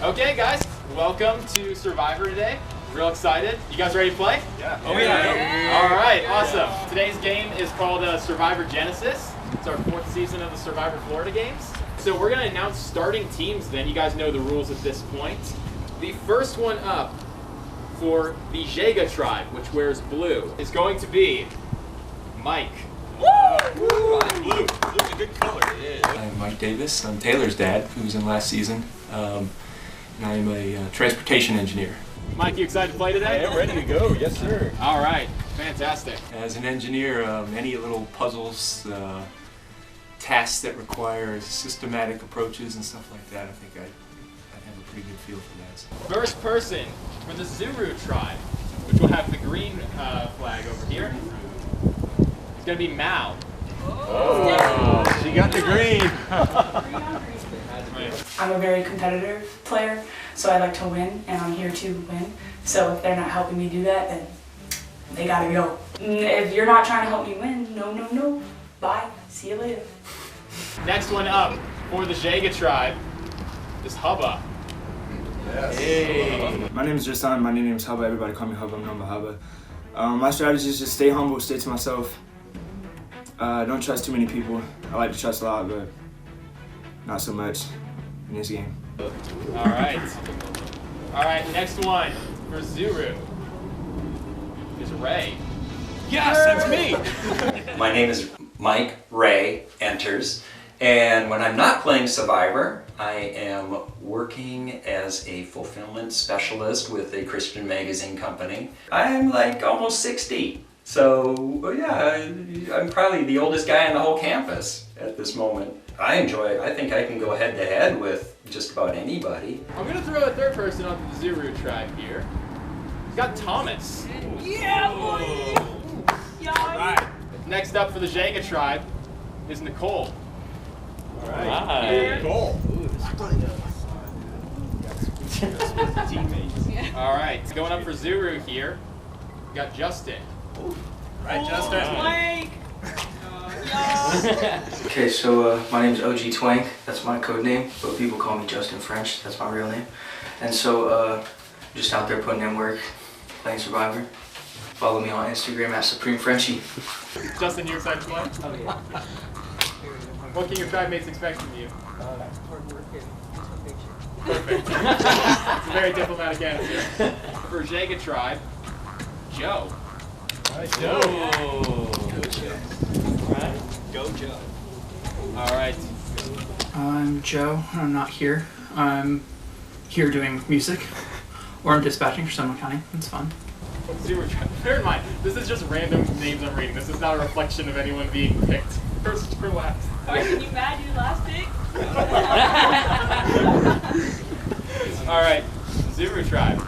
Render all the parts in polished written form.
Okay, guys, welcome to Survivor today. Real excited. You guys ready to play? Yeah. Oh, yeah. All right, awesome. Today's game is called Survivor Genesis. It's our 4th season of the Survivor Florida games. So we're going to announce starting teams then. You guys know the rules at this point. The first one up for the Jega tribe, which wears blue, is going to be Mike. Blue. Blue's a good color. I'm Mike Davis. I'm Taylor's dad, who was in last season. And I'm a transportation engineer. Mike, you excited to play today? I am ready to go. Yes, sir. All right. Fantastic. As an engineer, any little puzzles, tasks that require systematic approaches and stuff like that, I think I'd have a pretty good feel for that. First person for the Zuru tribe, which will have the green flag over here, is going to be Mal. Oh, she got the green. I'm a very competitive player, so I like to win, and I'm here to win. So if they're not helping me do that, then they gotta go. If you're not trying to help me win, no. Bye. See you later. Next one up for the Jega tribe is Hubba. Yes. Hey. My name is Jason. My name is Hubba. Everybody call me Hubba. I'm known by Hubba. My strategy is just stay humble, stay to myself. Don't trust too many people. I like to trust a lot, but not so much in this game. All right, next one for Zuru is Ray. Yes, that's me. My name is Mike. Ray enters, and when I'm not playing Survivor, I am working as a fulfillment specialist with a Christian magazine company. I'm like almost 60, so yeah, I'm probably the oldest guy on the whole campus at this moment. I think I can go head to head with just about anybody. I'm gonna throw a third person onto the Zuru tribe here. We've got Thomas. Yeah, boy. All right. Next up for the Jega tribe is Nicole. All right. Nicole. All right, going up for Zuru here, we got Justin. Right, Justin. Mike. Okay, so my name is OG Twank. That's my code name, but people call me Justin French. That's my real name. And so, just out there putting in work, playing Survivor. Follow me on Instagram at Supreme Frenchie. Justin, you excited to play? Oh yeah. What can your tribe mates expect from you? Hard work and Perfect. It's a very diplomatic answer. For Jega tribe, Joe. Joe. Go Joe. All right. I'm Joe. I'm not here. I'm here doing music, or I'm dispatching for Sonoma County. It's fun. Zero tribe. Bear in mind, this is just random names I'm reading. This is not a reflection of anyone being picked first or last. Karsten, you mad you last pick? All right, Zuru tribe.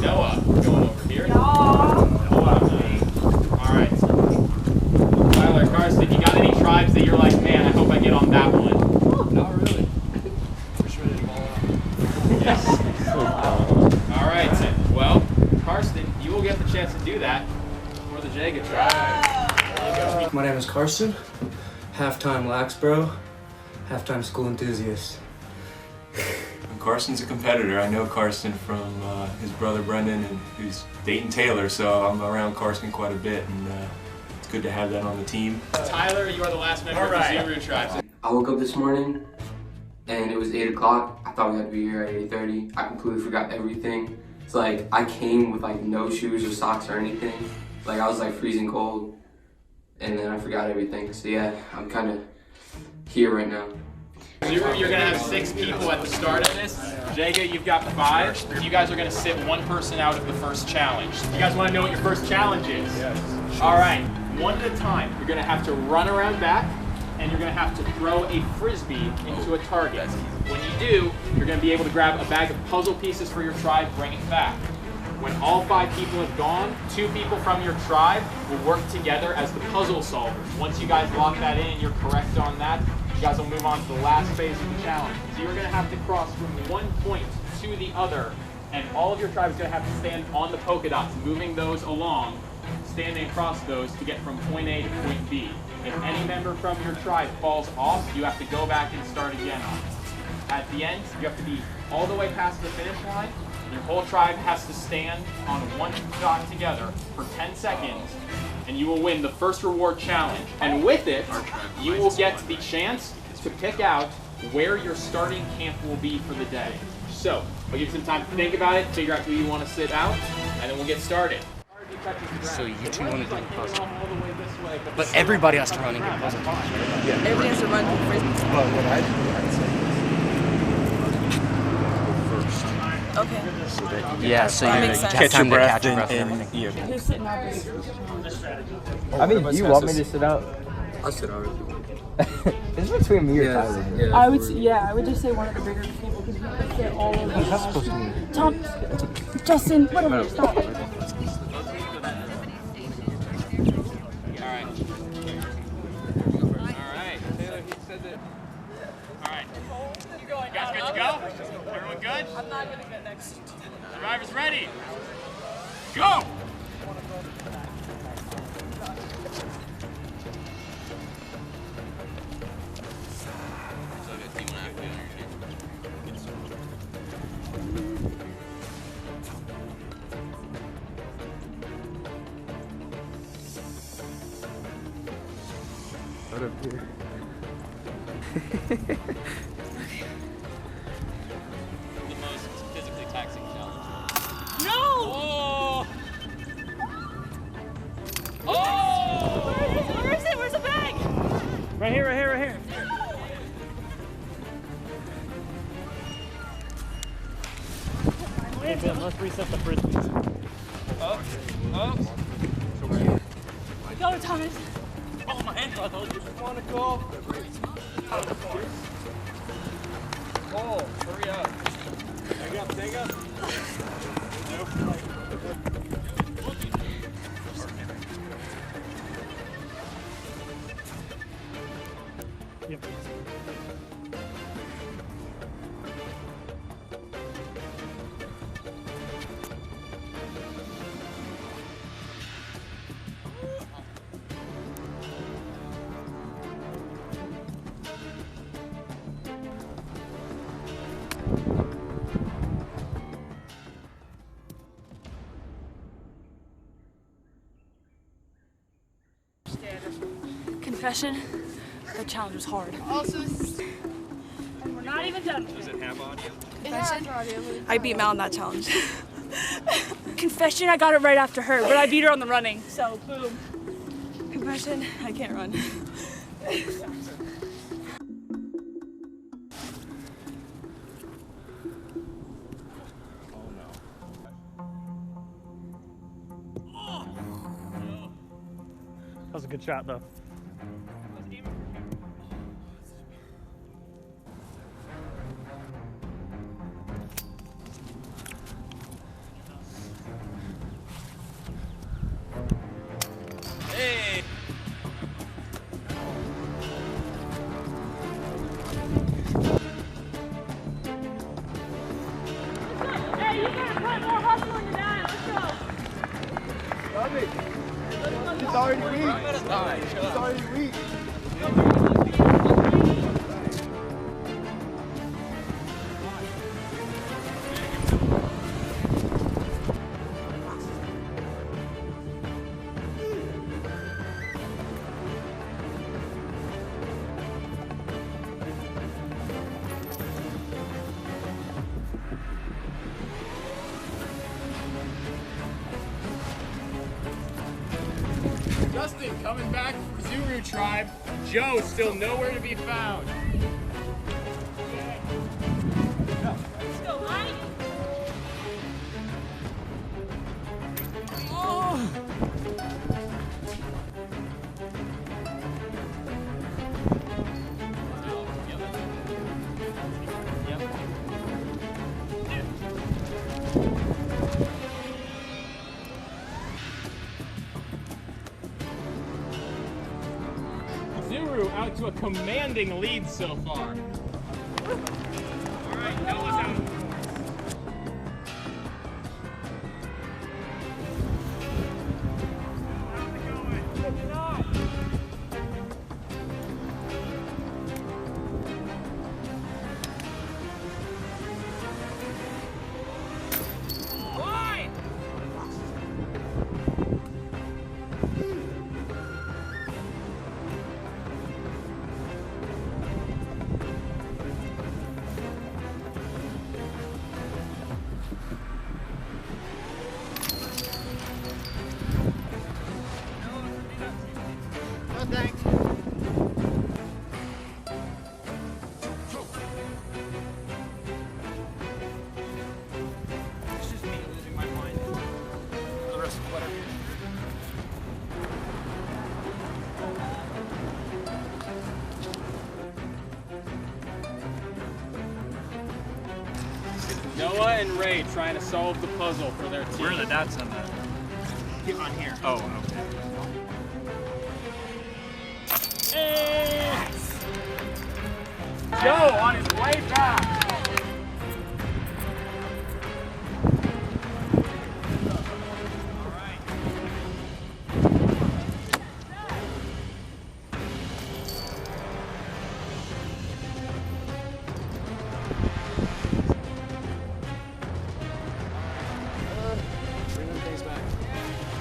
Noah, going over here. Y'all. Noah. All right. Tyler, Karsten, you got any tribes that you're like, man, I hope I get on that one? Not really. Just ready to ball out. Yes. All right. Well, Karsten, you will get the chance to do that for the Jega tribe. There you go. My name is Karsten, halftime lax bro, halftime school enthusiast. Karsten's a competitor. I know Karsten from his brother Brendan, and who's dating Taylor, so I'm around Karsten quite a bit, and it's good to have that on the team. Tyler, you are the last member of the Zuru tribe. I woke up this morning, and it was 8 o'clock. I thought we had to be here at 8:30. I completely forgot everything. It's like I came with like no shoes or socks or anything. Like I was like freezing cold, and then I forgot everything. So yeah, I'm kind of here right now. Zuru, you're gonna have 6 people at the start of this. Jega, you've got 5. You guys are gonna sit one person out of the first challenge. You guys wanna know what your first challenge is? Yes. All right, one at a time. You're gonna have to run around back, and you're gonna have to throw a frisbee into a target. When you do, you're gonna be able to grab a bag of puzzle pieces for your tribe, bring it back. When all 5 people have gone, 2 people from your tribe will work together as the puzzle solvers. Once you guys lock that in and you're correct on that, you guys will move on to the last phase of the challenge. So you're going to have to cross from one point to the other, and all of your tribe is going to have to stand on the polka dots, moving those along, standing across those to get from point A to point B. If any member from your tribe falls off, you have to go back and start again on it. At the end, you have to be all the way past the finish line. Your whole tribe has to stand on one shot together for 10 seconds, and you will win the first reward challenge. And with it, you will get the chance to pick out where your starting camp will be for the day. So, I'll give you some time to think about it, figure out who you want to sit out, and then we'll get started. So you two want to do the puzzle. But everybody has to run and get the puzzle. Yeah. Everybody has to run through frisbees. But what I'd say is Okay. so that you Yeah, so That you makes sense. catch your breath and everything. Who's sitting out this? I mean, do you want me to sit out? I'll sit out. It's between me or Tyler. I would just say one of the bigger people because we have to fit all of What's that them. supposed to mean? Tom, Justin, whatever, stop. You guys good to go? Everyone good? I'm not gonna get next. Drivers ready? Go! What up here? The most physically taxing challenge. No! Oh! Oh! Where is it? Where's the bag? Right here, right here, right here. Hey Ben, let's reset the frisbees. Up, up. Go, Thomas. Oh my hand, I told you. Vanacore. Oh, hurry up. Take up, take up. Yep. Confession, the challenge was hard. And we're not even done. Does it have audio? Confession, I beat Mal in that challenge. Confession, I got it right after her, but I beat her on the running, so boom. Confession, I can't run. That was a good shot, though. Hey! Hey, you gotta put more hustle in your diet. Let's go. Love it. It's already weak. It's already weak. Justin coming back from Zuru Tribe. Joe still nowhere to be found. Let's go, Mike. Zuru out to a commanding lead so far. All right, Noah's out. Noah and Ray trying to solve the puzzle for their team. Where are the dots on that? On here. Oh, okay. Hey! Joe on his way back.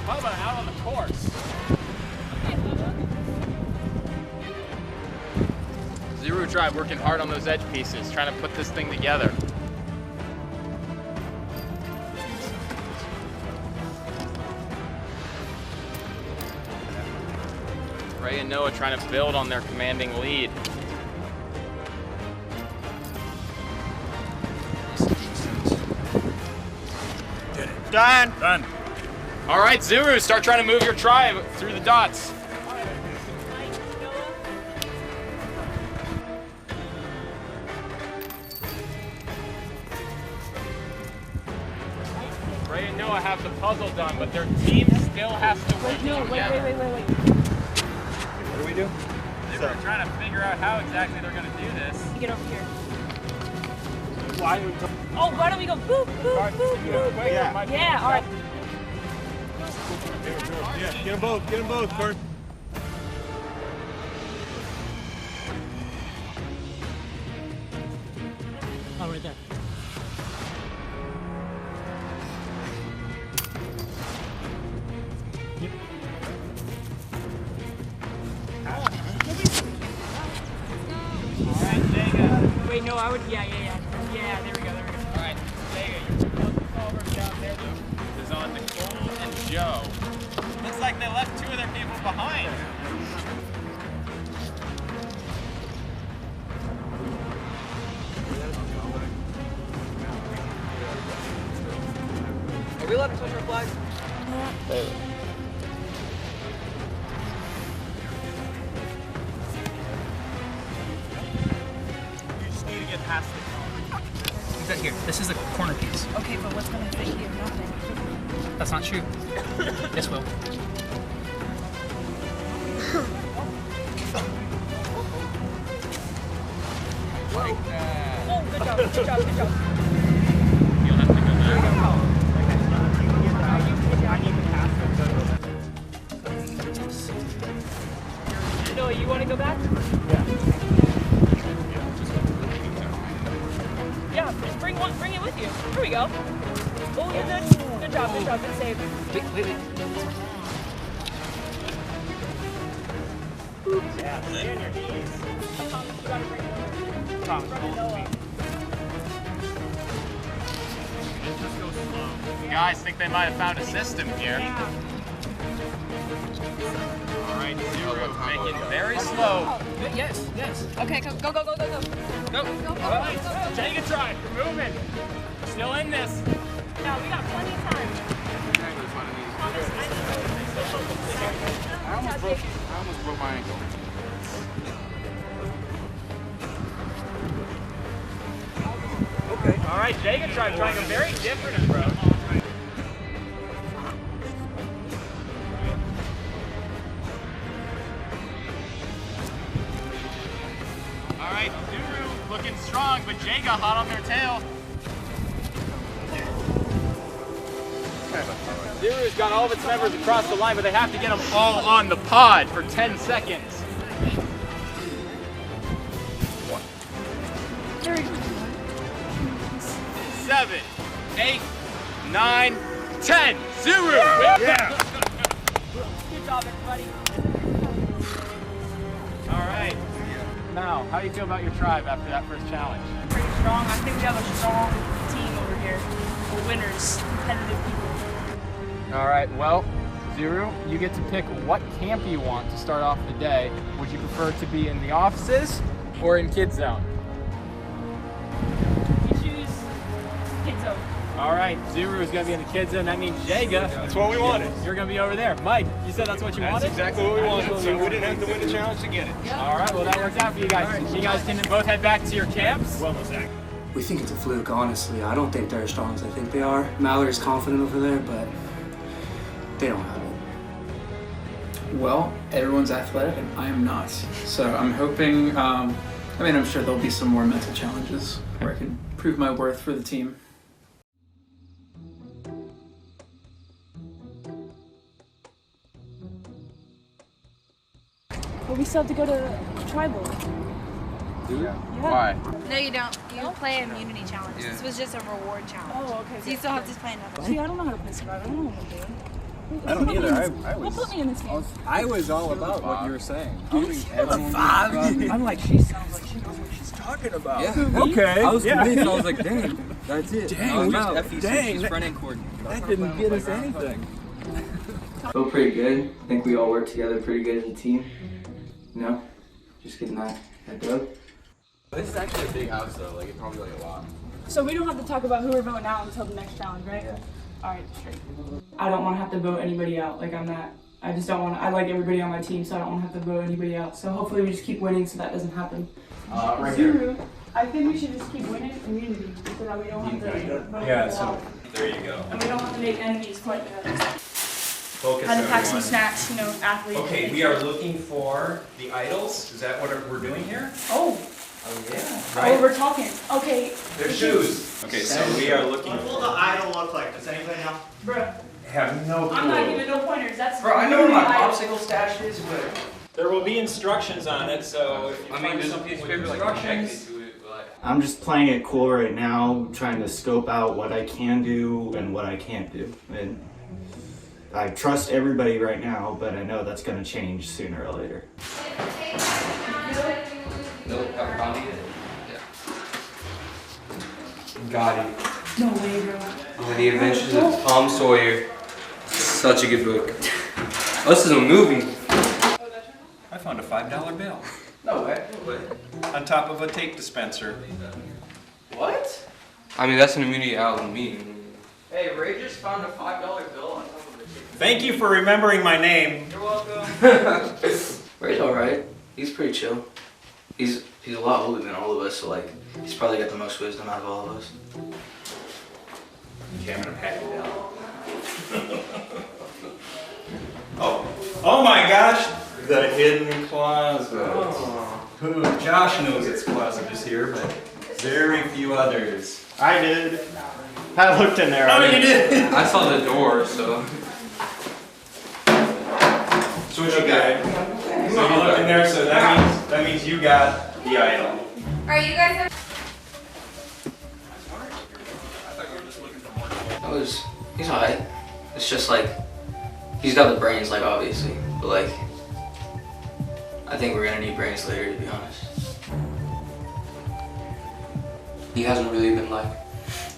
Hubba out on the course. Zero Drive working hard on those edge pieces, trying to put this thing together. Ray and Noah trying to build on their commanding lead. Done. Done. All right, Zuru, start trying to move your tribe through the dots. Ray and Noah have the puzzle done, but their team still has to work together. Wait. What do we do? They're trying to figure out how exactly they're going to do this. Get over here. Why don't we go boop, boop, boop, boop. Yeah, all right. Yeah, get them both, Kurt. Oh, right there. Wait, no, I would, yeah, there we go. All right, Vega, your puzzle solver down there is on Nicole and Joe. Looks like they left two of their people behind. Are we allowed to touch our flag? You just need to get past the cone. Here, this is the corner piece. Okay, but what's gonna fit here? Nothing. That's not true. This will. Like that. Oh, good job. You'll have to go back. No, you want to go back? Yeah, just bring it with you. Here we go. Oh, you're good. Good job. Good save. Wait. Yeah, stay on your knees. Thomas, you gotta bring it over. Thomas, Bring it over. Just go slow. You guys think they might have found a system here. Yeah. All right, Zero, make it very slow. Yes. Okay, go. All right, take a try. You're moving. Still in this. Yeah, we got plenty of time. Thomas, I almost broke my ankle. Okay. All right, Jacob trying a very different approach. All right, Zuru looking strong, but Jaga hot on their tail. Zuru's got all of its members across the line, but they have to get them all on the pod for 10 seconds. 7, 8, 9, 10. Zuru! Yeah! Good job, everybody. All right. Now, how do you feel about your tribe after that first challenge? Pretty strong. I think we have a strong team over here. We're winners, competitive people. All right, well, Zuru, you get to pick what camp you want to start off the day. Would you prefer to be in the offices or in Kids Zone? You choose Kids Zone. All right, Zuru is going to be in the Kids Zone. That means Jaga. That's what we wanted. You're going to be over there. Mike, you said that's what you wanted? That's exactly what we wanted. So we didn't have to win the challenge to get it. All right, well, that worked out for you guys. You guys can both head back to your camps. Well, We think it's a fluke, honestly. I don't think they're as strong as I think they are. Mallory's confident over there, but they don't have it. Well, everyone's athletic and I am not. So I'm hoping, I mean, I'm sure there'll be some more mental challenges where I can prove my worth for the team. But we still have to go to tribal. Do we? Yeah. Why? No, you don't. You play immunity challenge. This was just a reward challenge. Oh, okay. So you still have to play another. See, I don't know how to play Survivor. I don't know what I'm doing. I don't either. Who put me in this game? I was all about what you were saying. I'm like, she sounds like she knows what she's talking about. Yeah. Okay. I was convinced. Yeah. I was like, dang, that's it. Dang, Dang, that didn't get us anything. Feel pretty good. I think we all work together pretty good as a team. You know, just getting that dub. This is actually a big house though. Like, it's probably like a lot. So we don't have to talk about who we're voting out until the next challenge, right? Yeah. All right, straight. I don't want to have to vote anybody out. Like, I just don't want to. I like everybody on my team, so I don't want to have to vote anybody out. So hopefully we just keep winning so that doesn't happen. Right here. I think we should just keep winning immunity so that we don't have to vote people out. There you go. And we don't have to make enemies quite yet. Focus Had to pack some everyone. snacks, you know, athletes. Okay, we are looking for the idols. Is that what we're doing here? Oh. Oh yeah. Oh, Right. we're talking. Okay. Their shoes. Okay, so we are looking What will the idol look like? Does anybody know? Bruh. have no clue. I'm not giving no pointers. That's. Bro, I know where my idol. popsicle stash is, but there will be instructions on it. So if you find something with instructions. I'm just playing it cool right now, trying to scope out what I can do and what I can't do. And I trust everybody right now, but I know that's going to change sooner or later. Got it. No way, bro. The Adventures of Tom Sawyer. Such a good book. Oh, this is a movie. I found a $5 bill. No way. On top of a tape dispenser. What? I mean, that's an immediate out of me. Hey, Ray just found a $5 bill on top of the table. Thank you for remembering my name. You're welcome. Ray's alright. He's pretty chill. He's a lot older than all of us, so like, he's probably got the most wisdom out of all of us. Okay, I'm gonna pat you down. Oh my gosh! The hidden closet. Who? Josh knows its closet is here, but very few others. I did. I looked in there. Oh, you did? I saw the door, so. So what you got? So you looked in there, so that means you got the idol. Alright, you guys have. He's alright. It's just like, he's got the brains, like, obviously, but like, I think we're gonna need brains later, to be honest. He hasn't really been like,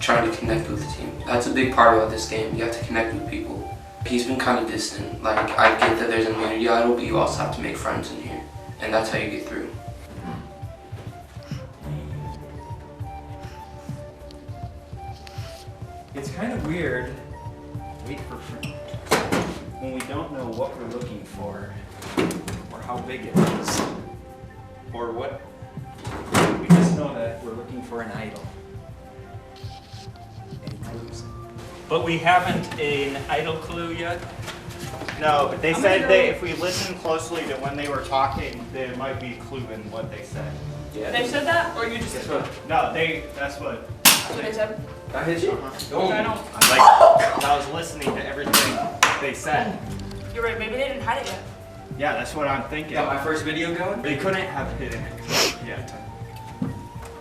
trying to connect with the team. That's a big part about this game, you have to connect with people. He's been kind of distant. Like, I get that there's an immunity idol, but you also have to make friends in here, and that's how you get through. It's kind of weird. Wait for when we don't know what we're looking for, or how big it is, or what. We just know that we're looking for an idol. Any clues? But we haven't an idol clue yet. No, but they said if we listen closely to when they were talking, there might be a clue in what they said. Yeah. They said that, or you just said that? No, that's what. They said. I hit you? I don't. Like, I was listening to everything they said. You're right. Maybe they didn't hide it yet. Yeah, that's what I'm thinking. Got my first video going? They couldn't have hidden it yet.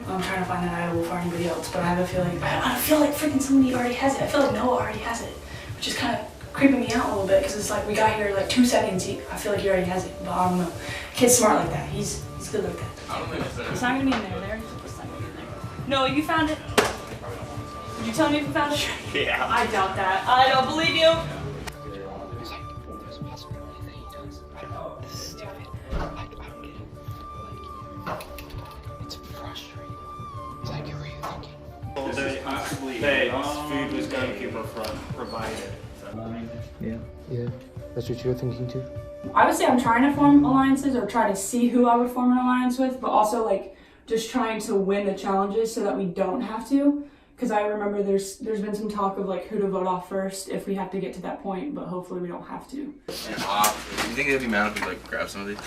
I'm trying to find an idol before anybody else, but I have a feeling. I feel like freaking somebody already has it. I feel like Noah already has it, which is kind of creeping me out a little bit because it's like we got here like 2 seconds. I feel like he already has it, but I don't know. Kid's smart like that. He's good like that. I don't think It's not gonna be in there. It's not gonna be in there. No, you found it. Did you tell me if you found it? Yeah. I doubt that. I don't believe you. Food was going to be provided. Yeah. That's what you were thinking too? I would say I'm trying to form alliances or try to see who I would form an alliance with, but also like just trying to win the challenges so that we don't have to. Because I remember there's been some talk of like who to vote off first if we have to get to that point, but hopefully we don't have to. Do you think they'd be mad if we like grab some of these?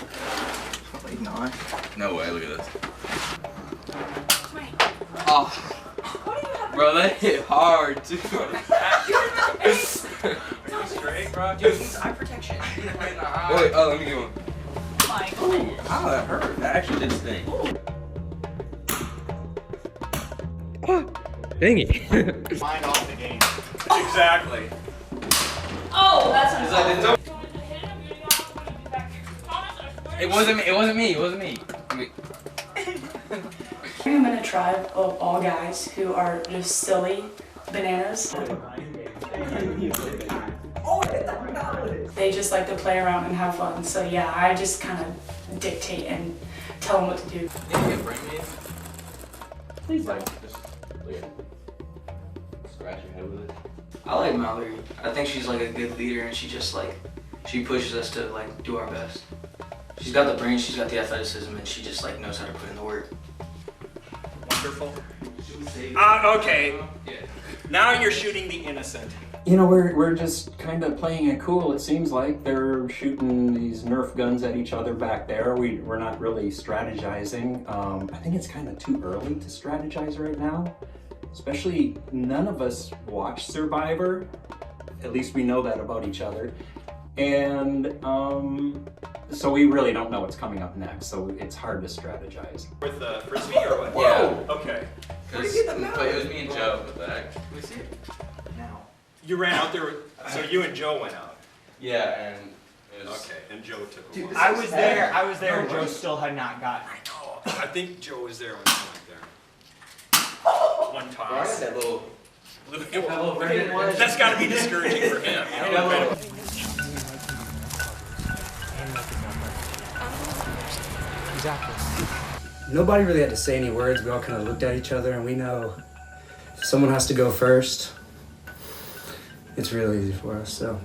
Probably not. No way, look at this. Oh. Bro, that hit hard, dude. Straight, bro. Dude, use eye protection. Wait, oh, let me get one. Ooh. Ow, that hurt. That actually did sting. Dang it. Mind off the game. Exactly. Oh, that's It wasn't me. I'm in a tribe of all guys who are just silly bananas. They just like to play around and have fun. So yeah, I just kind of dictate and tell them what to do. Please don't. Scratch your head with it. I like Mallory. I think she's like a good leader, and she pushes us to like do our best. She's got the brains, she's got the athleticism, and she just like knows how to put in the work. Wonderful. Okay. Now you're shooting the innocent. You know, we're just kind of playing it cool. It seems like they're shooting these Nerf guns at each other back there. We're not really strategizing. I think it's kind of too early to strategize right now. Especially none of us watch Survivor. At least we know that about each other. And so we really don't know what's coming up next. So it's hard to strategize. With the frisbee or what? Yeah. Okay. It was me and Joe with that. Can we see it? Now. You ran out there, so you and Joe went out. Yeah, and it was... Okay, and Joe took a Dude, walk. I was there, and Joe still had not gotten. I know. I think Joe was there when I went there. One toss. That little... That's got to be discouraging for him. You know? Exactly. Nobody really had to say any words. We all kind of looked at each other, and we know if someone has to go first, it's real easy for us. So,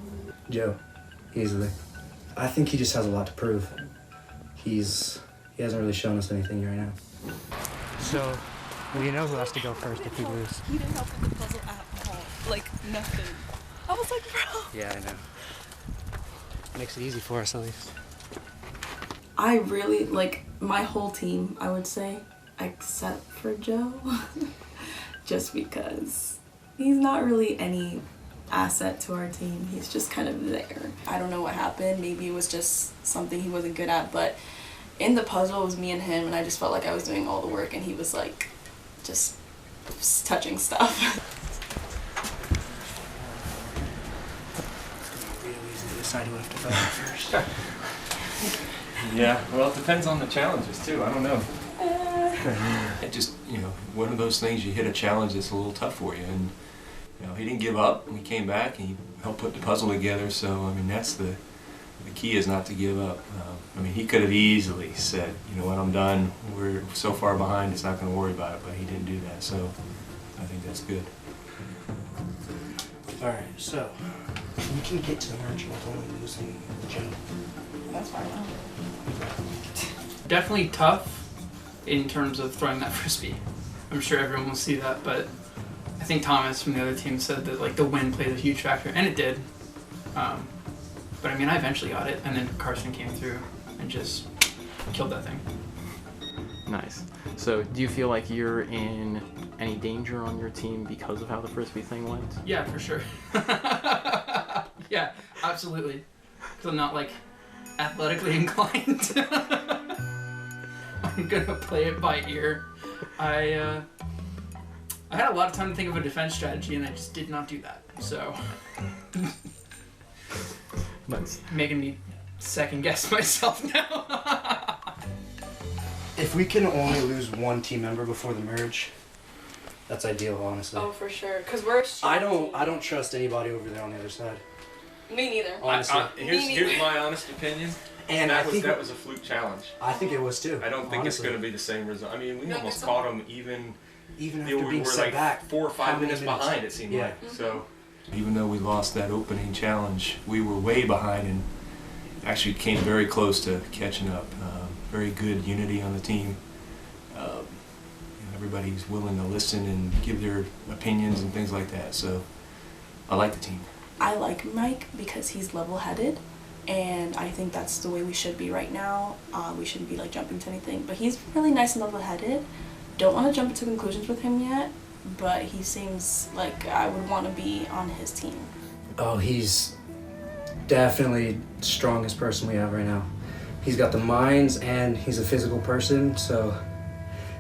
Joe, easily. I think he just has a lot to prove. He hasn't really shown us anything right now. So, we know who has to go first if we lose. He didn't help with the puzzle at all. Like, nothing. I was like, bro. Yeah, I know. Makes it easy for us, at least. I really, like, my whole team, I would say, except for Joe. Just because he's not really any asset to our team. He's just kind of there. I don't know what happened. Maybe it was just something he wasn't good at, but in the puzzle, it was me and him, and I just felt like I was doing all the work, and he was, like, just touching stuff. Real easy to decide who have to vote first. Yeah, well, it depends on the challenges too. I don't know. It just, you know, one of those things, you hit a challenge that's a little tough for you, and you know, he didn't give up. We came back and he helped put the puzzle together. So I mean, that's the key, is not to give up. I mean, he could have easily said, you know what, I'm done. We're so far behind, it's not going to worry about it. But he didn't do that. So I think that's good. All right, so we can get to the merge with only losing Joe. That's fine. Definitely tough in terms of throwing that frisbee. I'm sure everyone will see that, but I think Thomas from the other team said that like the wind played a huge factor, and it did. But I mean, I eventually got it, and then Karsten came through and just killed that thing. Nice. So do you feel like you're in any danger on your team because of how the frisbee thing went? Yeah, for sure. Yeah, absolutely. Because I'm not like athletically inclined. I'm gonna play it by ear. I had a lot of time to think of a defense strategy, and I just did not do that. So, Nice. Making me second guess myself now. If we can only lose one team member before the merge, that's ideal, honestly. Oh, for sure. Because we're. I don't trust anybody over there on the other side. Me neither. Honestly. Here's my honest opinion. And that I think was a fluke challenge. I think it was too. I don't think it's honestly. going to be the same result. I mean, we No, almost there's caught them even after being were set like back 4 or 5 how many minutes behind. It seemed Yeah. like so. Even though we lost that opening challenge, we were way behind and actually came very close to catching up. Very good unity on the team. everybody's willing to listen and give their opinions and things like that. So I like the team. I like Mike because he's level-headed, and I think that's the way we should be right now. We shouldn't be like jumping to anything, but he's really nice and level-headed. Don't want to jump into conclusions with him yet, but he seems like I would want to be on his team. Oh, he's definitely the strongest person we have right now. He's got the minds and he's a physical person, so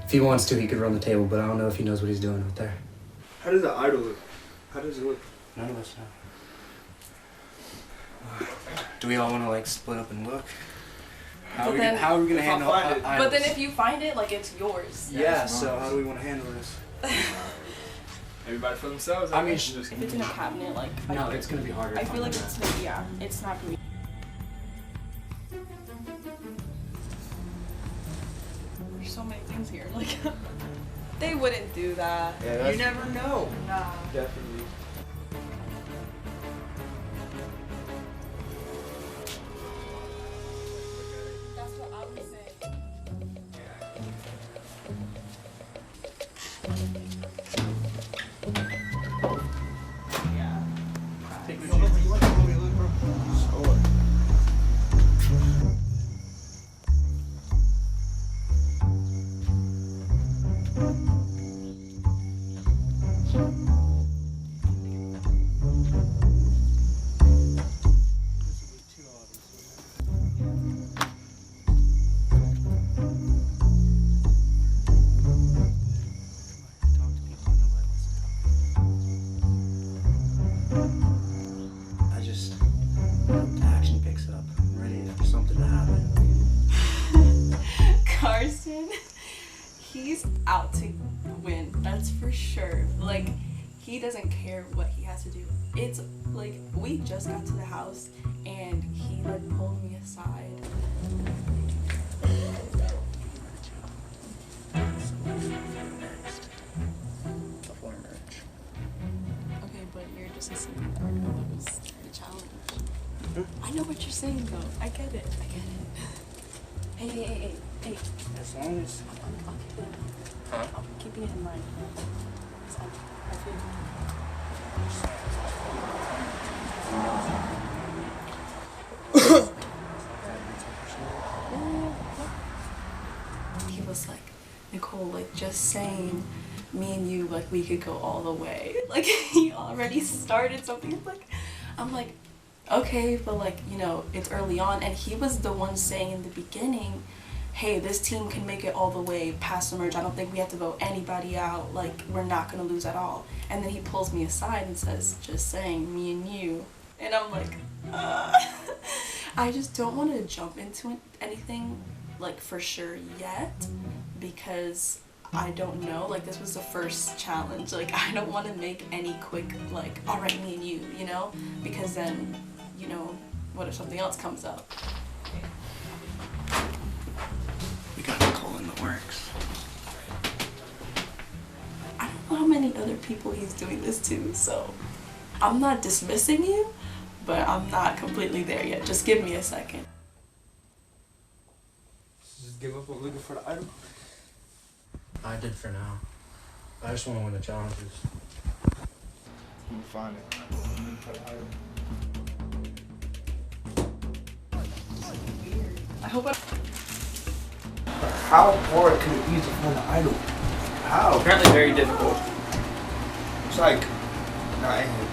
if he wants to, he could run the table, but I don't know if he knows what he's doing out there. How does the idol look? How does it look? None of us know. Do we all want to like split up and look? How are we gonna handle it? But then if you find it, like it's yours. Yeah, so how do we want to handle this? Everybody for themselves. I mean, If it's in a cabinet, like no, it's gonna be harder. I feel like it's not, yeah, it's not gonna be. There's so many things here, like they wouldn't do that. Yeah, you never know. Nah. Definitely. That's what I would say. Karsten, he's out to win, that's for sure. Like, he doesn't care what he has to do. It's like, we just got to the house and he like pulled me aside. Okay, but you're just assuming that it was the challenge. I know what you're saying though, I get it. Hey. As long as... I'm keeping it in mind. I feel he was like, Nicole, like just saying me and you, like we could go all the way. Like he already started something. I'm like, okay, but like, you know, it's early on, and he was the one saying in the beginning, hey, this team can make it all the way past the merge. I don't think we have to vote anybody out. Like, we're not gonna lose at all. And then he pulls me aside and says, just saying, me and you. And I'm like, I just don't want to jump into anything, like, for sure yet, because I don't know. Like, this was the first challenge. Like, I don't want to make any quick, like, all right, me and you know? Because then, you know, what if something else comes up? We got Nicole in the works. I don't know how many other people he's doing this to, so I'm not dismissing you, but I'm not completely there yet. Just give me a second. Just give up on looking for the item? I did for now. I just want to win the challenges. I'm gonna find it. I'm gonna put the item. Weird. I hope I... How hard could it be to find the idol? How? Apparently very difficult. It's like, not in here.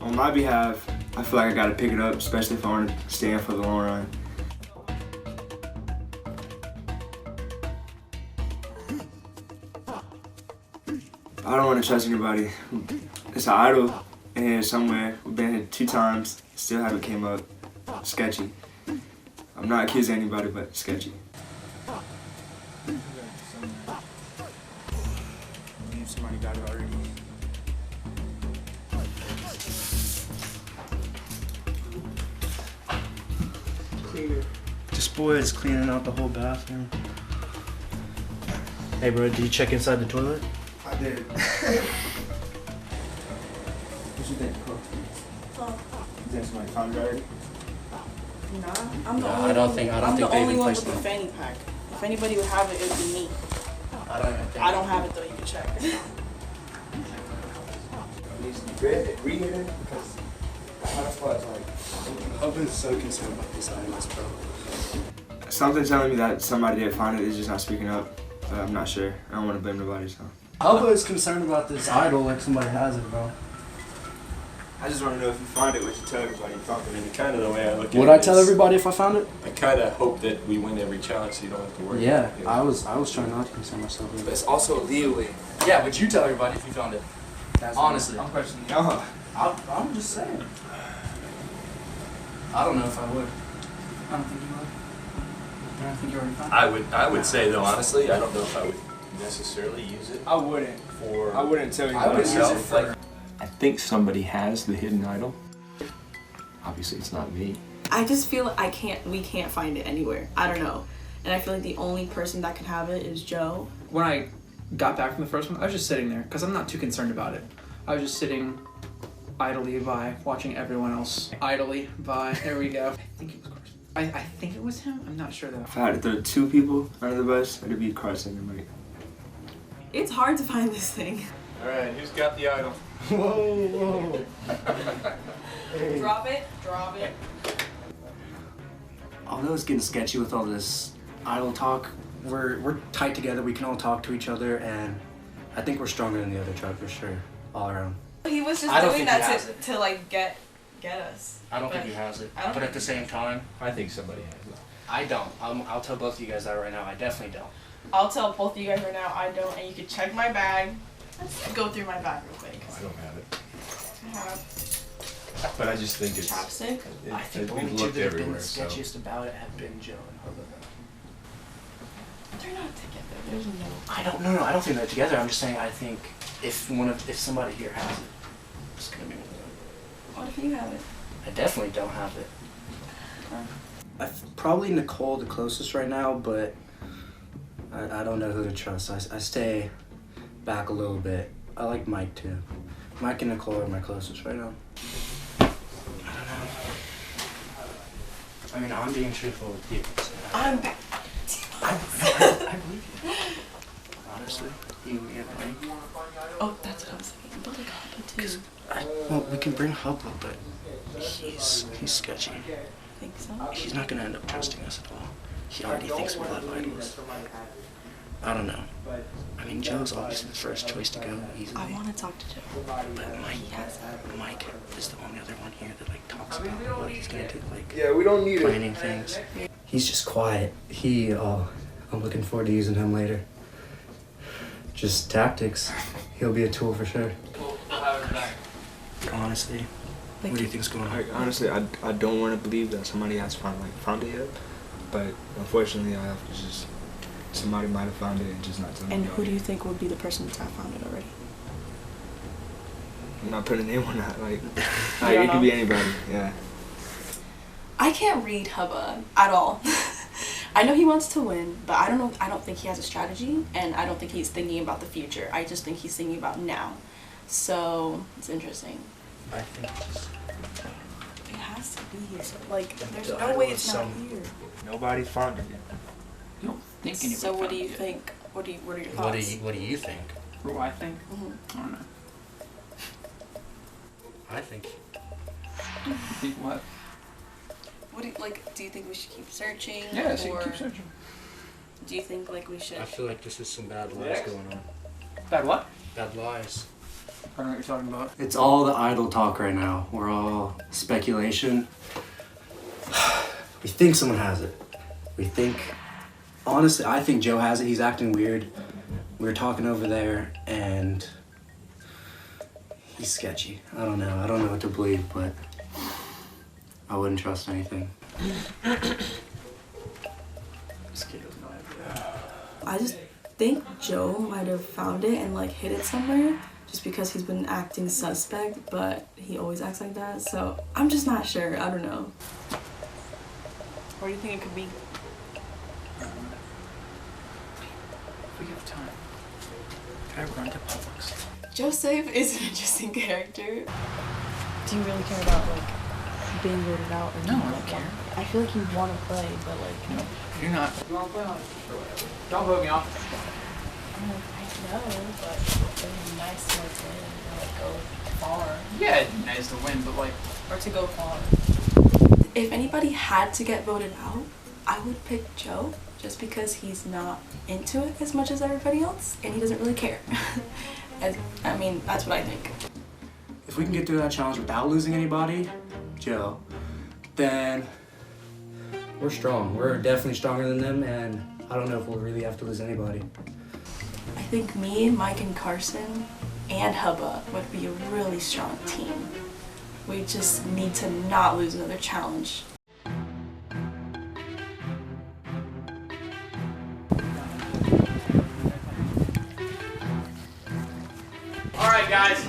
On my behalf, I feel like I gotta pick it up, especially if I want to stay in for the long run. I don't want to trust anybody. It's an idol in here somewhere. We've been here 2 times, still haven't came up. Sketchy. I'm not accusing anybody, but sketchy. Somebody got it already. Cleaner. This boy is cleaning out the whole bathroom. Hey bro, did you check inside the toilet? I did. What you think, Nicole? You think somebody found it already? Nah, I'm the only I don't think I'm the they only even one placed with the it. fanny pack. If anybody would have it, it would be me. I don't have it though. you check. Needs to be re-hidden because the hardest part is like, Hubba's so concerned about this idols, bro. Something telling me that somebody did find it is just not speaking up. But I'm not sure. I don't want to blame nobody, so. Hubba is concerned about this idol like somebody has it, bro. I just want to know if you find it, would you tell everybody you found it? And kind of the way I look at it. Would I tell everybody if I found it? I kind of hope that we win every challenge so you don't have to worry. Yeah, about it. I was trying not to concern myself with it. But it's also legally. Yeah, would you tell everybody if you found it? Honestly. I'm questioning you. I'm just saying. I don't know if I would. I don't think you would. I don't think you already found it. I would say though, honestly, I don't know if I would necessarily use it. I wouldn't. I wouldn't tell you I would myself. use it like, I think somebody has the hidden idol. Obviously, it's not me. I just feel like we can't find it anywhere. I don't know. And I feel like the only person that can have it is Joe. When I got back from the first one, I was just sitting there because I'm not too concerned about it. I was just sitting idly by, watching everyone else idly by. There we go. I think it was Karsten. I think it was him. I'm not sure though. If I had to throw two people under the bus, it'd be Karsten and Mike. It's hard to find this thing. All right, who's got the idol? Whoa. Drop it. Drop it. Although it's getting sketchy with all this idol talk, we're tight together. We can all talk to each other, and I think we're stronger than the other tribe for sure, all around. He was just doing that to like get us. I don't think he has it. But at the same time, I think somebody has it. I don't. I'll tell both of you guys that right now. I definitely don't. I'll tell both of you guys right now I don't, and you can check my bag. Let's go through my bag real quick. I don't have it. I have But I just think it's. chapstick. I think the we've only two looked that have been everywhere, the so. sketchiest about it have been Joe and Hubba. They're not together. There's no. I don't. No, I don't think they're together. I'm just saying. I think if somebody here has it, it's gonna be one of them. What if you have it? I definitely don't have it. Probably Nicole the closest right now, but I don't know who to trust. I stay back a little bit. I like Mike too. Mike and Nicole are my closest right now. I don't know. I mean, I'm being truthful with you. So I believe you. Honestly, you and Mike. Oh, that's what I was thinking. But like Hubba too. Well, we can bring Hubba, but he's sketchy. Think so? He's not gonna end up trusting us at all. He already thinks we're love idols. I don't know. I mean, Joe's obviously the first choice to go easily. I want to talk to Joe. But Mike is the only other one here that like talks about what he's gonna do, like yeah, we don't need planning things. He's just quiet. I'm looking forward to using him later. Just tactics. He'll be a tool for sure. Honestly, what do you think's going on? Honestly, I don't want to believe that somebody has found it yet, but unfortunately, I have to just. Somebody might have found it and just not telling me. And who do you think would be the person that's found it already? I'm not putting a name on that. Like it could be anybody. Yeah. I can't read Hubba at all. I know he wants to win, but I don't know. I don't think he has a strategy, and I don't think he's thinking about the future. I just think he's thinking about now. So it's interesting. I think it has to be here. Like, there's no way it's not here. Nobody found it yet. You don't think anybody So what found do you it yet. think? What are your thoughts? What do you think? What do I think? Mm-hmm. I don't know. I think. You think what? What do you, like? Do you think we should keep searching? Yeah, so or keep searching. do you think like we should? I feel like this is some bad lies going on. Bad what? Bad lies. I don't know what you're talking about. It's all the idol talk right now. We're all speculation. We think someone has it. We think, honestly, I think Joe has it. He's acting weird. We were talking over there and he's sketchy. I don't know. I don't know what to believe, but I wouldn't trust anything. This kid has no idea. I just think Joe might have found it and like hid it somewhere, just because he's been acting suspect, but he always acts like that. So I'm just not sure. I don't know. What do you think it could be? If we have time, try to run to Publix. Joseph is an interesting character. Do you really care about like being voted out? Or No, I don't care. I feel like you want to play, but like No, you're not. You want to play on it or whatever. Don't vote me off. I No, but it would be nice to win, like go far. Yeah, it'd be nice to win, but like, Or to go far. If anybody had to get voted out, I would pick Joe, just because he's not into it as much as everybody else, and he doesn't really care. I mean, that's what I think. If we can get through that challenge without losing anybody, Joe, then we're strong. We're definitely stronger than them, and I don't know if we'll really have to lose anybody. I think me, Mike, and Karsten, and Hubba would be a really strong team. We just need to not lose another challenge. Alright guys,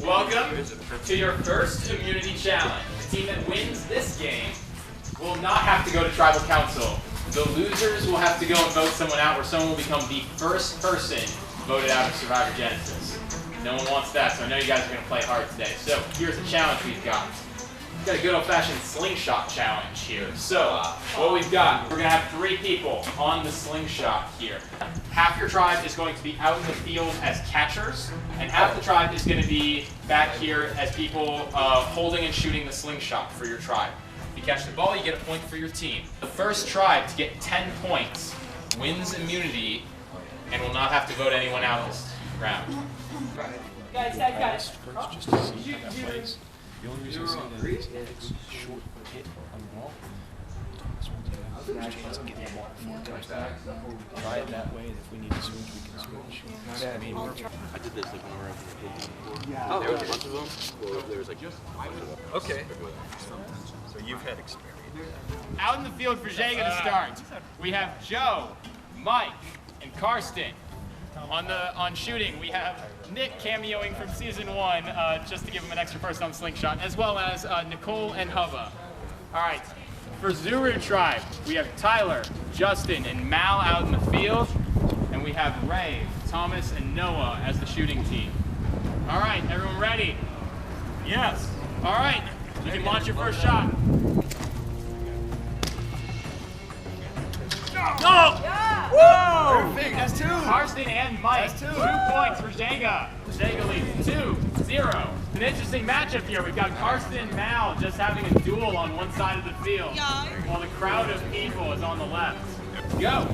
welcome to your first immunity challenge. The team that wins this game will not have to go to tribal council. The losers will have to go and vote someone out, or someone will become the first person voted out of Survivor Genesis. No one wants that, so I know you guys are going to play hard today. So here's the challenge we've got. We've got a good old-fashioned slingshot challenge here. So what we've got, we're going to have 3 people on the slingshot here. Half your tribe is going to be out in the field as catchers, and half the tribe is going to be back here as people holding and shooting the slingshot for your tribe. If you catch the ball, you get a point for your team. The first tribe to get 10 points wins immunity and will not have to vote anyone out this round. Guys. First, just to see how that plays. The only reason I say that is it's short hit on the ball. Thomas won't have a chance of getting the ball 4 times back. Try it that way, and if we need to switch, we can switch. I mean, I did this like when we were at the there was a bunch of them. Well, there was like okay. So you've had experience. Out in the field for Jega to start, we have Joe, Mike, and Karsten. On shooting, we have Nick cameoing from season 1, just to give him an extra person on slingshot, as well as Nicole and Hubba. All right, for Zuru Tribe, we have Tyler, Justin, and Mal out in the field, and we have Ray, Thomas, and Noah as the shooting team. All right, everyone ready? Yes. All right, you can launch your first shot. No! Yeah. Whoa! Perfect, that's 2. Karsten and Mike, 2 points for Jega. Jega leads 2-0. It's an interesting matchup here. We've got Karsten and Mal just having a duel on one side of the field, while the crowd of people is on the left. Go!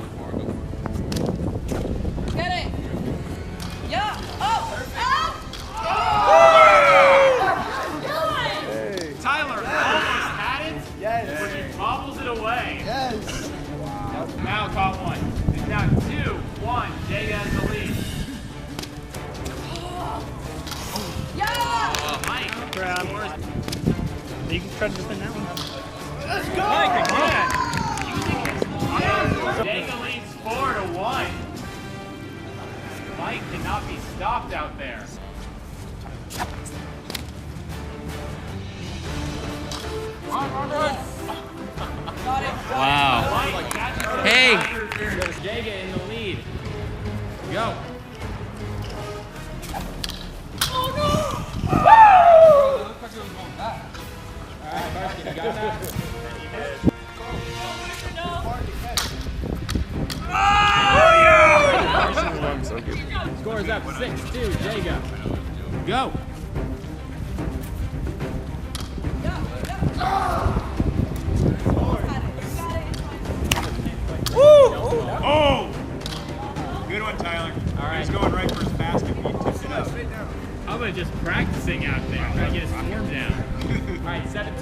Get it! Yeah! Oh! Oh! Tyler almost had it, but he bobbles it away. Yes! Mal caught one. It's now 2-1. Jega has the lead. Yeah! Mike scores. You can try to defend that one. Let's go! Mike again! Jega leads 4-1. Mike cannot be stopped out there. Wow. Hey! Jega in the lead. Go. Oh no! Woo! Looks like it was going back. Alright, Karsten, you got that? Oh yeah! So good. Scores up 6-2, Jega. Go. Woo! Oh! Good one, Tyler. All right. He's going right for his basket. He tipped it up. Hubba just practicing out there, trying to get his form down. All right, 7-2.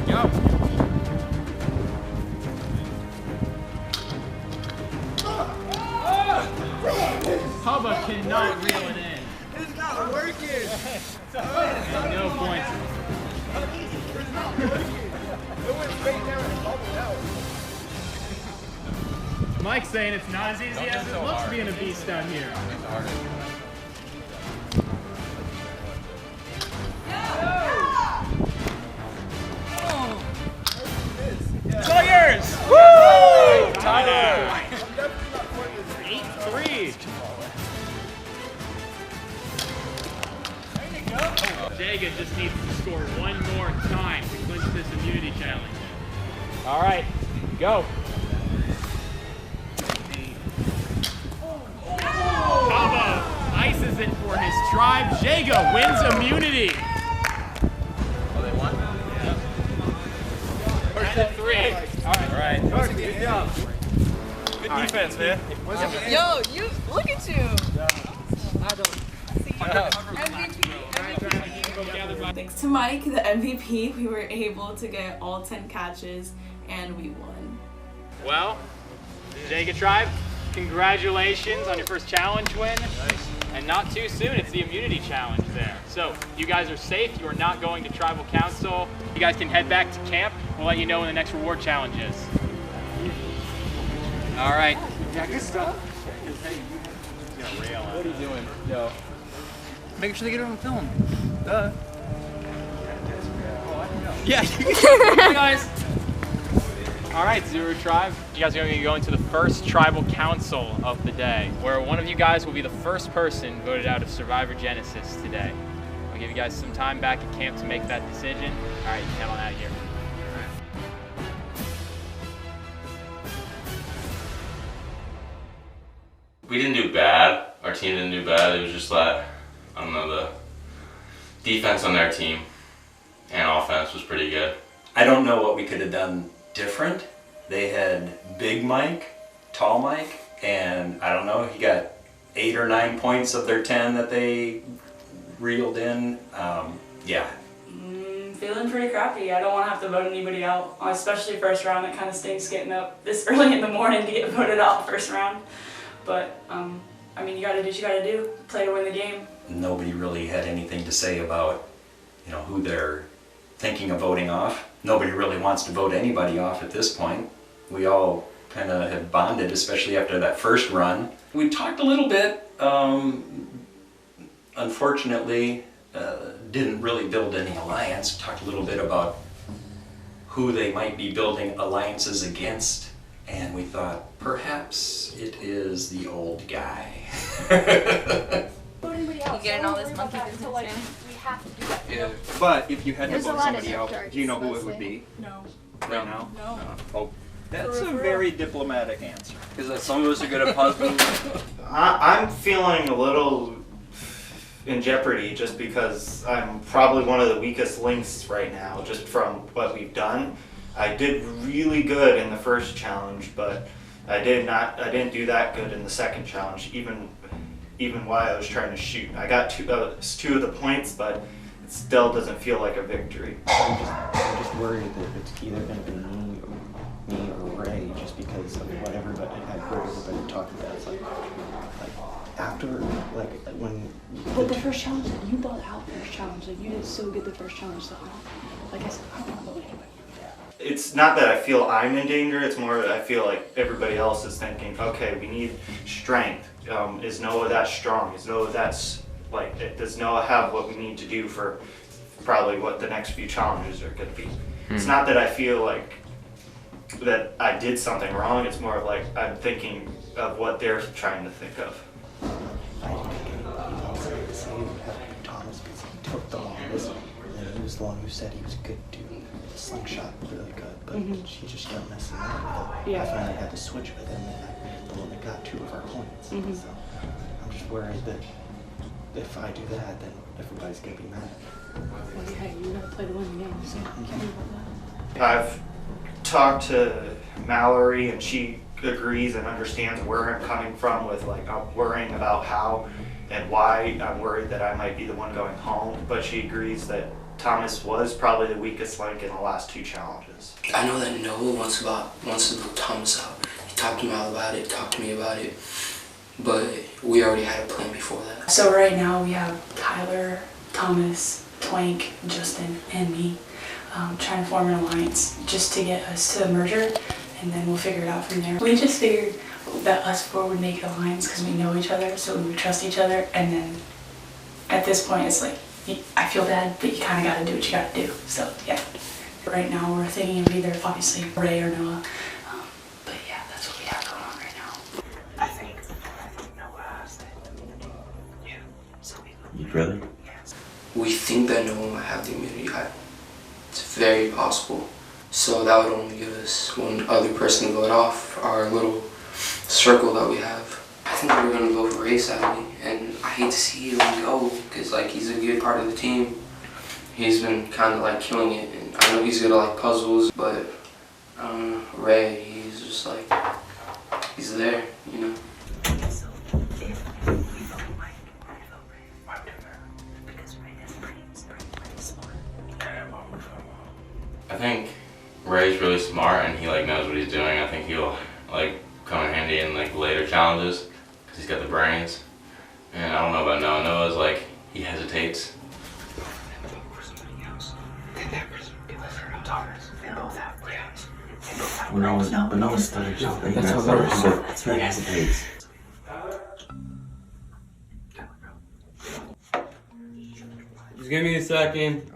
Go. Hubba cannot reel it in. It's not working. And no points. It's not working. It went straight down and bubbled out. Mike's saying it's not as easy as it looks being a beast down here. It's all yours! Woo! Tyler! 8-3. Jega just needs to score one more time to clinch this immunity challenge. All right, go. tribe. Jaga wins immunity. Oh, they won? Yeah. First and 3. All right. Good job. Good defense, man. Yo, you look at you. Thanks to Mike, the MVP, we were able to get all 10 catches and we won. Well, Jaga Tribe, congratulations on your first challenge win. Nice. And not too soon, it's the immunity challenge there. So you guys are safe. You are not going to tribal council. You guys can head back to camp. We'll let you know when the next reward challenge is. All right. Yeah, good stuff. What are you doing? Yo. Making sure they get it on film. Duh. Yeah. Hey guys. All right, Zuru Tribe. You guys are going to be going to the first tribal council of the day, where one of you guys will be the first person voted out of Survivor Genesis today. I'll give you guys some time back at camp to make that decision. All right, head on out of here. We didn't do bad. Our team didn't do bad. It was just that, I don't know, the defense on their team and offense was pretty good. I don't know what we could have done different. They had Big Mike, Tall Mike, and I don't know, he got 8 or 9 points of their 10 that they reeled in. Yeah. Feeling pretty crappy. I don't want to have to vote anybody out, especially first round. It kind of stinks getting up this early in the morning to get voted out first round. But, I mean, you gotta do what you gotta do. Play to win the game. Nobody really had anything to say about, you know, who they're thinking of voting off. Nobody really wants to vote anybody off at this point. We all kind of have bonded, especially after that first run. We talked a little bit. Unfortunately, didn't really build any alliance. We talked a little bit about who they might be building alliances against. And we thought, perhaps it is the old guy. You getting all this monkey business, man? We have to do that. Yeah. But if you had to There's a vote lot of somebody else, dark do you know who it mostly. would be? No. Right now? No. Oh, that's a very diplomatic answer. Because some of us are good at puzzling. I'm feeling a little in jeopardy just because I'm probably one of the weakest links right now, just from what we've done. I did really good in the first challenge, but I didn't do that good in the second challenge, even while I was trying to shoot. I got two of the points, but it still doesn't feel like a victory. I'm just worried that it's either going to be me or Ray, just because of what everybody, I've heard everybody talk about. It's like after, like when. But the first challenge, you bought out the first challenge. Like you did so good the first challenge. So like I said, I don't want to vote anybody. It's not that I feel I'm in danger, it's more that I feel like everybody else is thinking, okay, we need strength. Is Noah that strong? Is Noah that's, like, does Noah have what we need to do for probably what the next few challenges are going to be? It's not that I feel like that I did something wrong, it's more of like I'm thinking of what they're trying to think of. I didn't think anybody else had to say it would have to be Thomas because he took the longest, and he was the one who said he was good doing the slingshot really good, but she just kept messing up with it. Yeah. I finally had to switch with him, and the one that got 2 of our points. So I'm just worried that if I do that, then everybody's gonna be mad. Well, hey, you gotta play to win the game, so you can't worry about that. I've talked to Mallory and she agrees and understands where I'm coming from with like I'm worrying about how and why I'm worried that I might be the one going home, but she agrees that Thomas was probably the weakest link in the last 2 challenges. I know that Noah wants to vote Thomas out. He talked to Mal about it, talked to me about it, but we already had a plan before that. So right now we have Tyler, Thomas, Twank, Justin, and me trying to form an alliance just to get us to the merger, and then we'll figure it out from there. We just figured that us 4 would make an alliance because we know each other, so we would trust each other, and then at this point it's like, I feel bad, but you kind of got to do what you got to do. So yeah, right now we're thinking of either obviously Ray or Noah, but yeah, that's what we have going on right now. I think Noah has the immunity. Yeah, so we. Really? Yes. We think that Noah might have the immunity. It's very possible. So that would only give us one other person to vote off our little circle that we have. I think we're gonna vote for Ray, sadly, and I hate to see him go because like he's a good part of the team. He's been kind of like killing it, and I know he's good at like puzzles, but Ray, he's just like, he's there, you know. I think Ray's really smart and he like knows what he's doing. I think he'll like come in handy in like later challenges because he's got the brains. And I don't know about Noah. Noah's like, he hesitates. No, stutters. That's how that works. That's where he hesitates. Just give me a second.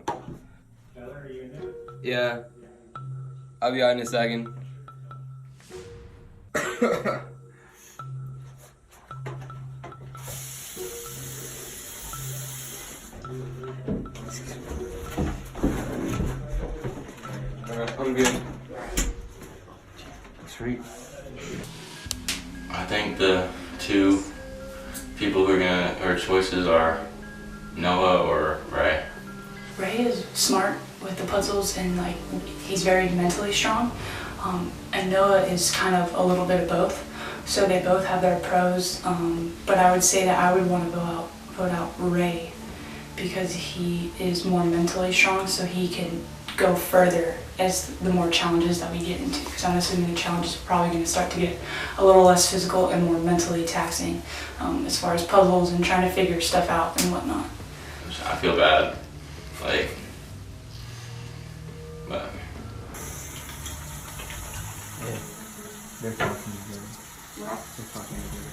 Yeah. I'll be out in a second. Alright, I'm good. Sweet. I think the two people who are gonna, or choices are Noah or Ray. Ray is smart with the puzzles and like he's very mentally strong. And Noah is kind of a little bit of both. So they both have their pros. But I would say that I would want to vote out Ray because he is more mentally strong, so he can go further as the more challenges that we get into. Because I'm assuming the challenges are probably going to start to get a little less physical and more mentally taxing as far as puzzles and trying to figure stuff out and whatnot. I feel bad, like, but. Yeah, they're talking together. They're talking together.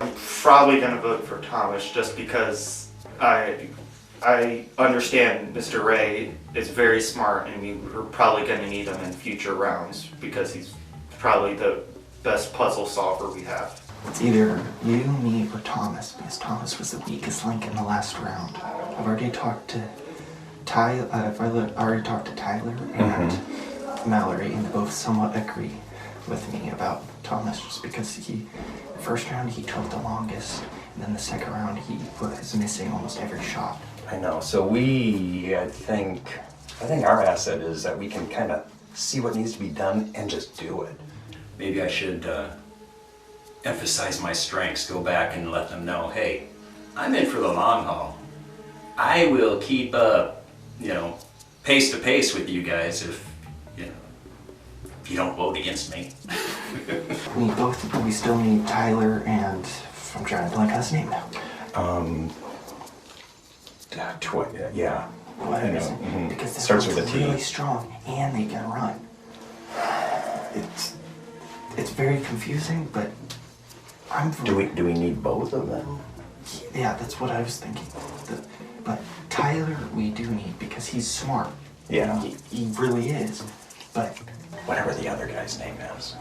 I'm probably gonna vote for Thomas just because I understand Mr. Ray is very smart and we're probably gonna need him in future rounds because he's probably the best puzzle solver we have. It's either you, me, or Thomas, because Thomas was the weakest link in the last round. I've already talked to Tyler and Mallory, and they both somewhat agree with me about Thomas, just because the first round he took the longest, and then the second round he was missing almost every shot. I know. So I think our asset is that we can kind of see what needs to be done and just do it. Maybe I should emphasize my strengths, go back and let them know, hey, I'm in for the long haul. I will keep pace to pace with you guys if you don't vote against me. We still need Tyler and, I'm trying to blank on his name now. Yeah. What I know. is it? Mm-hmm. Because they're Starts with a T. really strong and they can run. It's very confusing, but Do we need both of them? Yeah, that's what I was thinking. But Tyler we do need because he's smart. Yeah. He really is. But whatever the other guy's name is.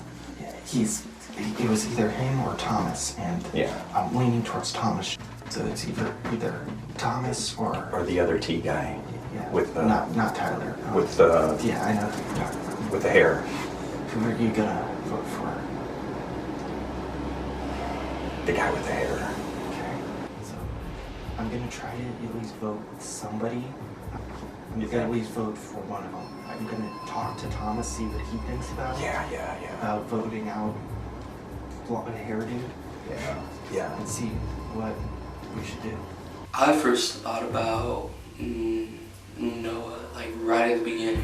It was either him or Thomas, and I'm leaning towards Thomas. So it's either Thomas or the other T guy. Yeah. With not Tyler. With yeah, I know who you're talking about. With the hair. Who are you gonna vote for? The guy with the hair. Okay. So I'm gonna try to at least vote with somebody. I'm gonna at least vote for one of them. I'm gonna talk to Thomas, see what he thinks about it. Yeah. About voting out the hair dude. Yeah. And see what we should do. I first thought about Noah, like right at the beginning.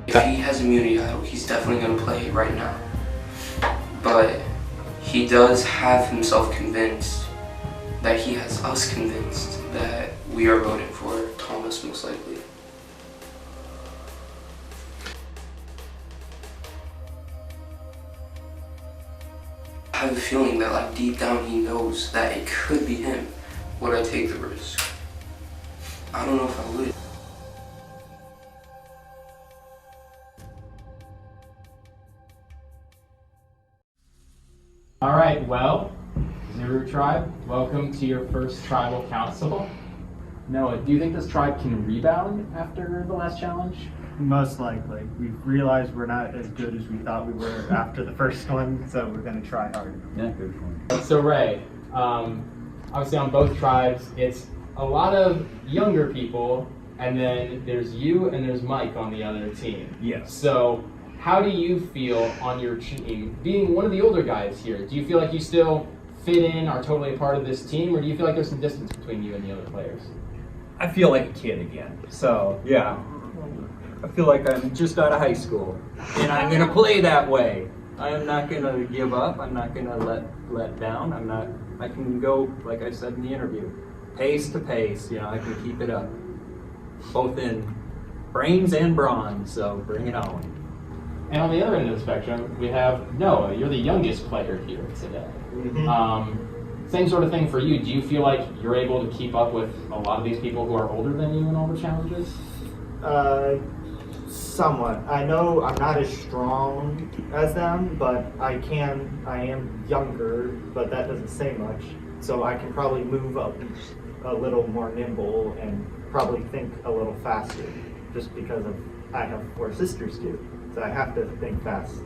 If he has immunity, he's definitely gonna play it right now. But he does have himself convinced that he has us convinced that we are voting for Thomas most likely. I have a feeling that like deep down he knows that it could be him. Would I take the risk? I don't know if I would. All right, well, Zuru tribe, welcome to your first tribal council. Noah, do you think this tribe can rebound after the last challenge? Most likely. We've realized we're not as good as we thought we were after the first one, so we're going to try harder. Yeah, good point. So Ray, obviously on both tribes, it's a lot of younger people, and then there's you and there's Mike on the other team. Yes. So how do you feel on your team, being one of the older guys here? Do you feel like you still fit in, are totally a part of this team, or do you feel like there's some distance between you and the other players? I feel like a kid again. So yeah, I feel like I'm just out of high school, and I'm gonna play that way. I'm not gonna give up. I'm not gonna let down. I can go, like I said in the interview, pace to pace. You know, I can keep it up, both in brains and brawn. So bring it on. And on the other end of the spectrum, we have Noah. You're the youngest player here today. Mm-hmm. Same sort of thing for you. Do you feel like you're able to keep up with a lot of these people who are older than you in all the challenges? Somewhat. I know I'm not as strong as them, but I am younger, but that doesn't say much. So I can probably move up a little more nimble and probably think a little faster, just because I have 4 sisters too. So I have to think fast.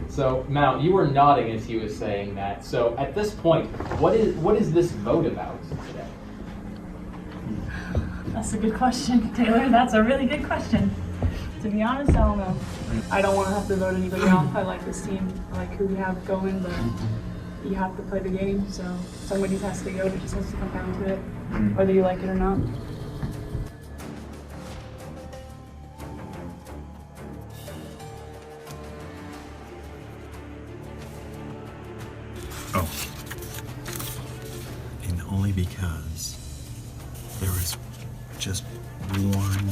So, Mal, you were nodding as he was saying that. So, at this point, what is this vote about today? That's a good question, Taylor. That's a really good question. To be honest, I don't know. I don't want to have to vote anybody off. I like this team. I like who we have going, but you have to play the game. So, somebody has to go. It just has to come down to it, whether you like it or not. Oh. And only because there was just one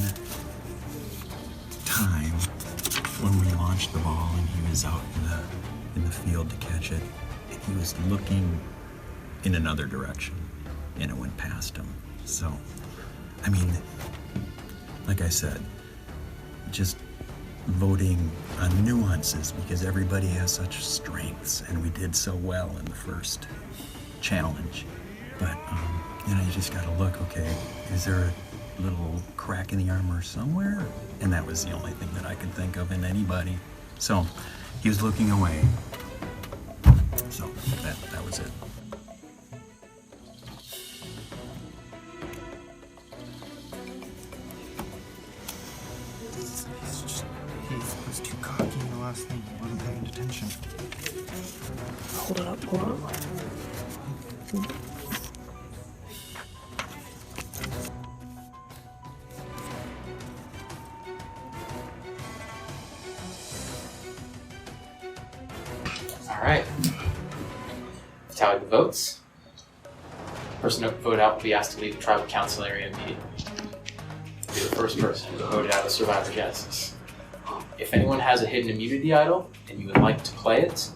time when we launched the ball and he was out in the field to catch it, and he was looking in another direction and it went past him. So, I mean, like I said, just voting on nuances because everybody has such strengths and we did so well in the first challenge. But, you know, you just gotta look, okay, is there a little crack in the armor somewhere? And that was the only thing that I could think of in anybody. So he was looking away. So that was it. He was too cocky in the last thing. He wasn't paying attention. Hold it up, hold it up. All right. Tally the votes. Person to vote out will be asked to leave the tribal council area immediately. Be the first person to vote out of Survivor Genesis. If anyone has a hidden immunity idol and you would like to play it,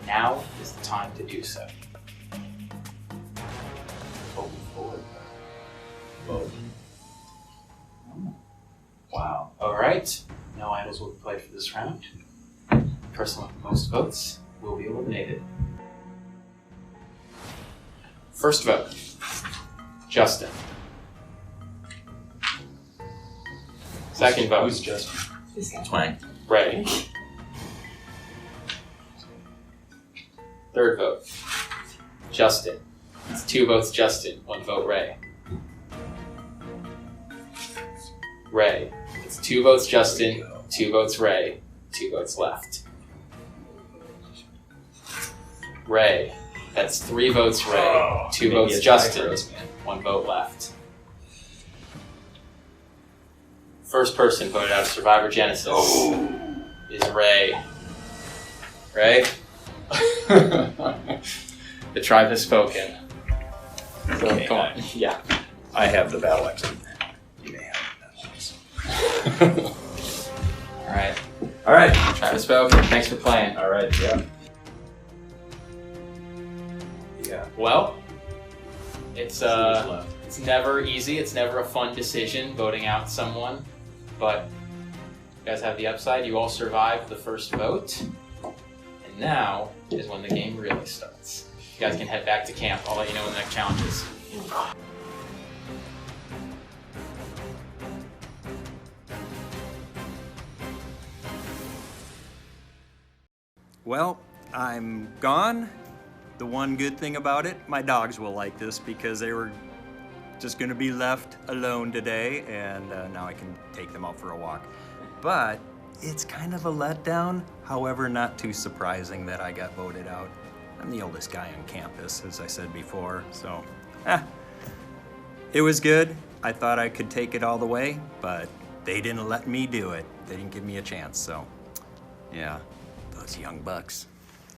now is the time to do so. Vote forward. Vote. Wow. All right. No idols will be played for this round. The person with the most votes will be eliminated. First vote, Justin. Second vote, Who's Justin? Twang. Ray. Third vote, Justin. It's 2 votes Justin, 1 vote Ray. Ray. It's 2 votes Justin, 2 votes Ray, 2 votes left. Ray. That's 3 votes Ray, 2 votes Justin, 1 vote left. First person voted out of Survivor Genesis is Ray. Ray? The tribe has spoken. So, Okay, come on. Yeah. I have the battle axe. You may have the battle axe. Alright. Alright. Tribe has spoken. Thanks for playing. Alright, yeah. Yeah. Well, it's never easy. It's never a fun decision voting out someone, but you guys have the upside. You all survived the first vote, and now is when the game really starts. You guys can head back to camp. I'll let you know when the next challenge is. Well, I'm gone. The one good thing about it, my dogs will like this because they were just gonna be left alone today, and now I can take them out for a walk. But it's kind of a letdown, however, not too surprising that I got voted out. I'm the oldest guy on campus, as I said before, so it was good. I thought I could take it all the way, but they didn't let me do it. They didn't give me a chance, so yeah, those young bucks.